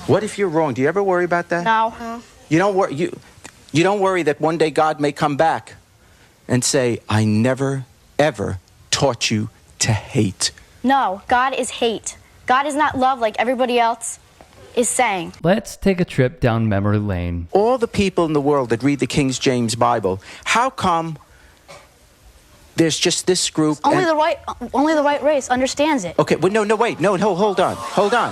What if you're wrong? Do you ever worry about that? No. You don't worry. You don't worry that one day God may come back and say, "I never, ever taught you to hate." No, God is hate. God is not love like everybody else is saying. Let's take a trip down memory lane. All the people in the world that read the King James Bible, how come there's just this group? Only the white race understands it. Okay, well, wait, hold on.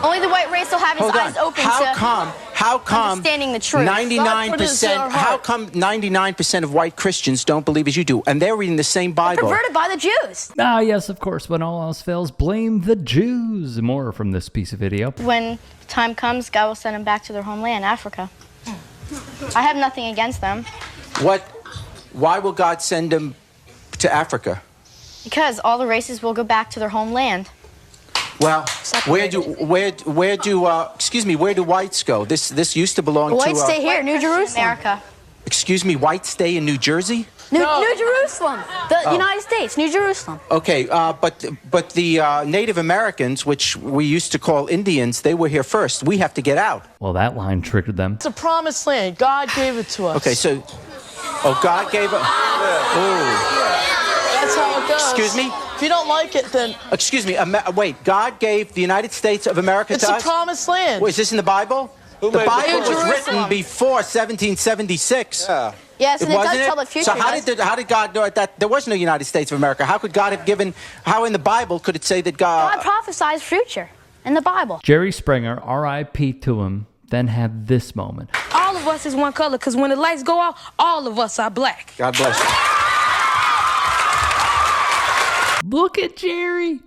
Only the white race will have his eyes open How come understanding the truth. 99%? How come 99% of white Christians don't believe as you do, and they're reading the same Bible? Perverted by the Jews. Ah, yes, of course. When all else fails, blame the Jews. More from this piece of video. When time comes, God will send them back to their homeland, Africa. I have nothing against them. Why will God send them to Africa? Because all the races will go back to their homeland. Well, where do whites go? This used to belong to whites stay here, New Jerusalem, America. Excuse me, whites stay in New Jersey? New Jerusalem, the United States, New Jerusalem. Okay, but the Native Americans, which we used to call Indians, they were here first. We have to get out. Well, that line triggered them. It's a promised land. God gave it to us. Okay, so, God gave it. That's how it goes. Excuse me? If you don't like it, then... Excuse me, wait, God gave the United States of America to us? It's a promised land. Wait, is this in the Bible? The Bible was written before 1776. Yeah. Yes, and it does tell the future. So how did God know that there was no United States of America? How could God have given, how in the Bible could it say that God prophesies future in the Bible? Jerry Springer, R.I.P. to him, then had this moment. All of us is one color, because when the lights go out, all of us are black. God bless you. Look at Jerry.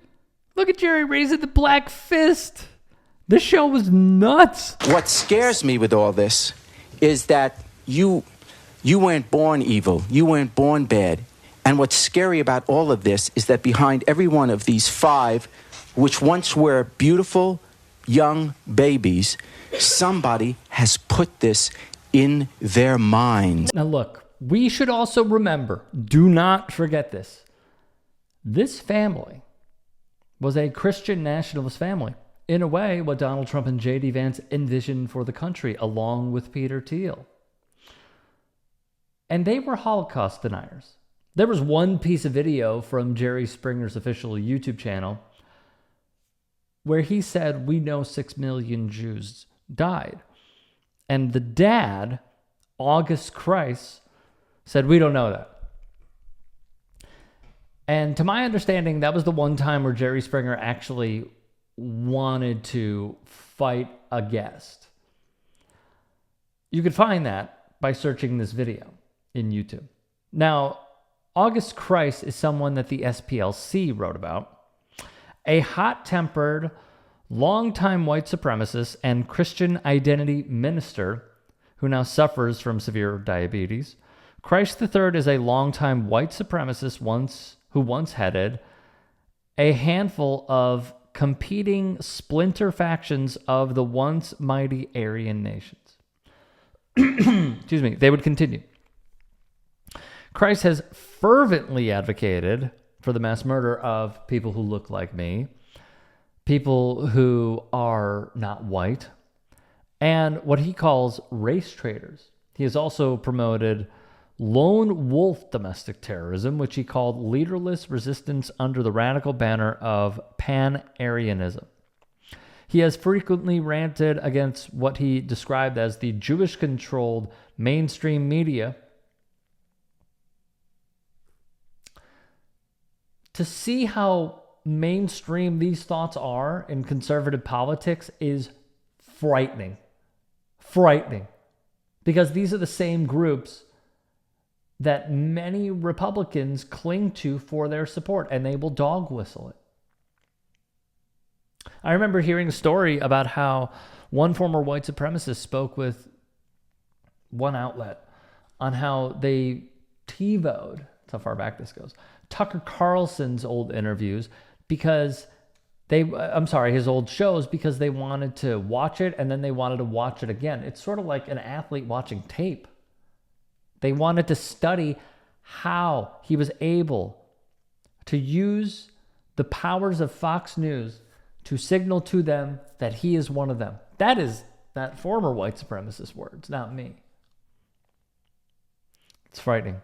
Look at Jerry raising the black fist. This show was nuts. What scares me with all this is that you weren't born evil. You weren't born bad. And what's scary about all of this is that behind every one of these 5, which once were beautiful young babies, somebody has put this in their minds. Now look, we should also remember, do not forget this. This family was a Christian nationalist family. In a way, what Donald Trump and J.D. Vance envisioned for the country, along with Peter Thiel. And they were Holocaust deniers. There was one piece of video from Jerry Springer's official YouTube channel where he said, "We know 6 million Jews died." And the dad, August Kreis, said, "We don't know that." And to my understanding, that was the one time where Jerry Springer actually wanted to fight a guest. You could find that by searching this video in YouTube. Now, August Kreis is someone that the SPLC wrote about. A hot-tempered, longtime white supremacist and Christian identity minister who now suffers from severe diabetes. Kreis III is a longtime white supremacist who once headed a handful of competing splinter factions of the once mighty Aryan nations. Excuse me, they would continue. Kreis has fervently advocated for the mass murder of people who look like me, people who are not white, and what he calls race traitors. He has also promoted lone wolf domestic terrorism, which he called leaderless resistance under the radical banner of Pan-Aryanism. He has frequently ranted against what he described as the Jewish-controlled mainstream media. To see how mainstream these thoughts are in conservative politics is frightening. Frightening. Because these are the same groups that many Republicans cling to for their support, and they will dog whistle it. I remember hearing a story about how one former white supremacist spoke with one outlet on how they TiVo'd, that's how far back this goes, Tucker Carlson's old interviews because his old shows because they wanted to watch it and then they wanted to watch it again. It's sort of like an athlete watching tape. They wanted to study how he was able to use the powers of Fox News to signal to them that he is one of them. That is that former white supremacist words, not me. It's frightening.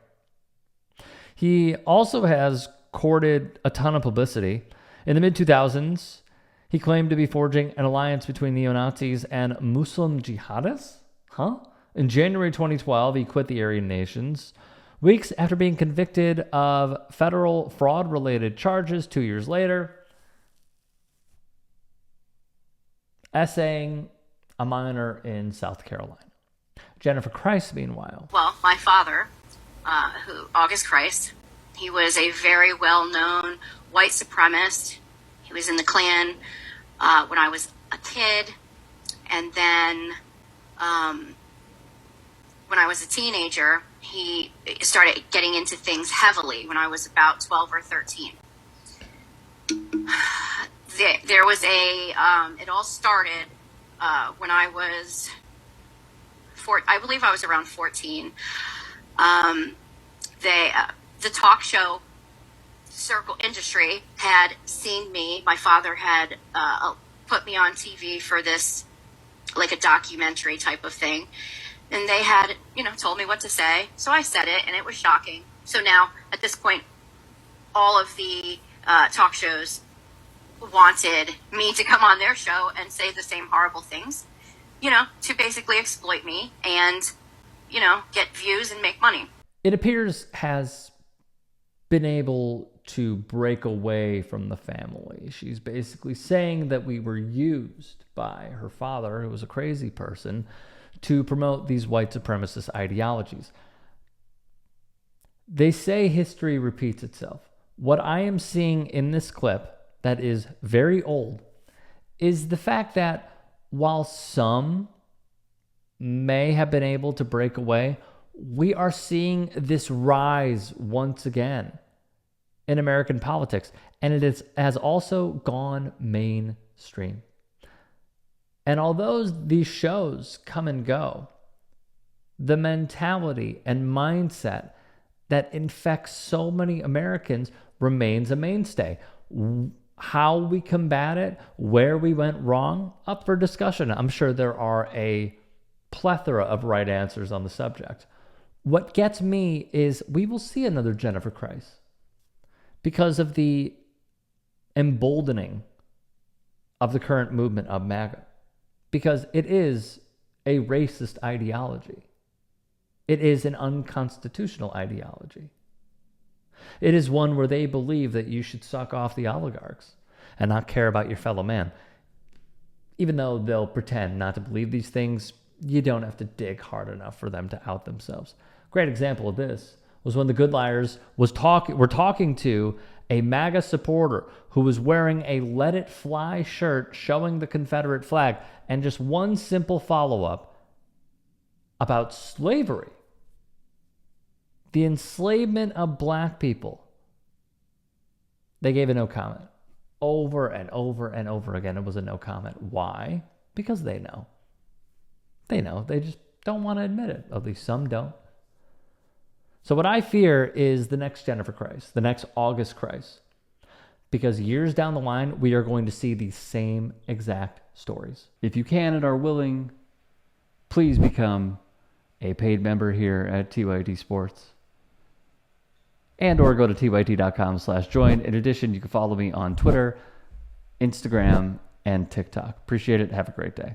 He also has courted a ton of publicity. In the mid-2000s, he claimed to be forging an alliance between neo-Nazis and Muslim jihadists. In January 2012, he quit the Aryan nations, weeks after being convicted of federal fraud-related charges 2 years later, essaying a minor in South Carolina. Jennifer Kreis, meanwhile. Well, my father, August Kreis, he was a very well-known white supremacist. He was in the Klan when I was a kid. And then when I was a teenager, he started getting into things heavily when I was about 12 or 13. There was it all started when I was, I believe I was around 14. The talk show circle industry had seen me. My father had put me on TV for this, like a documentary type of thing. And they had, told me what to say. So I said it, and it was shocking. So now, at this point, all of the talk shows wanted me to come on their show and say the same horrible things, to basically exploit me and, get views and make money. It appears has been able to break away from the family. She's basically saying that we were used by her father, who was a crazy person, to promote these white supremacist ideologies. They say history repeats itself. What I am seeing in this clip that is very old is the fact that while some may have been able to break away, we are seeing this rise once again in American politics, and has also gone mainstream. And although these shows come and go, the mentality and mindset that infects so many Americans remains a mainstay. How we combat it, where we went wrong, up for discussion. I'm sure there are a plethora of right answers on the subject. What gets me is we will see another Jennifer Kreis because of the emboldening of the current movement of MAGA. Because it is a racist ideology. It is an unconstitutional ideology. It is one where they believe that you should suck off the oligarchs and not care about your fellow man. Even though they'll pretend not to believe these things, you don't have to dig hard enough for them to out themselves. Great example of this was when the Good Liars were talking to a MAGA supporter who was wearing a Let It Fly shirt showing the Confederate flag, and just one simple follow-up about slavery, the enslavement of black people. They gave a no comment. Over and over and over again, it was a no comment. Why? Because they know. They know. They just don't want to admit it. At least some don't. So what I fear is the next Jennifer Kreis, the next August Kreis. Because years down the line, we are going to see these same exact stories. If you can and are willing, please become a paid member here at TYT Sports. And or go to tyt.com/join. In addition, you can follow me on Twitter, Instagram, and TikTok. Appreciate it. Have a great day.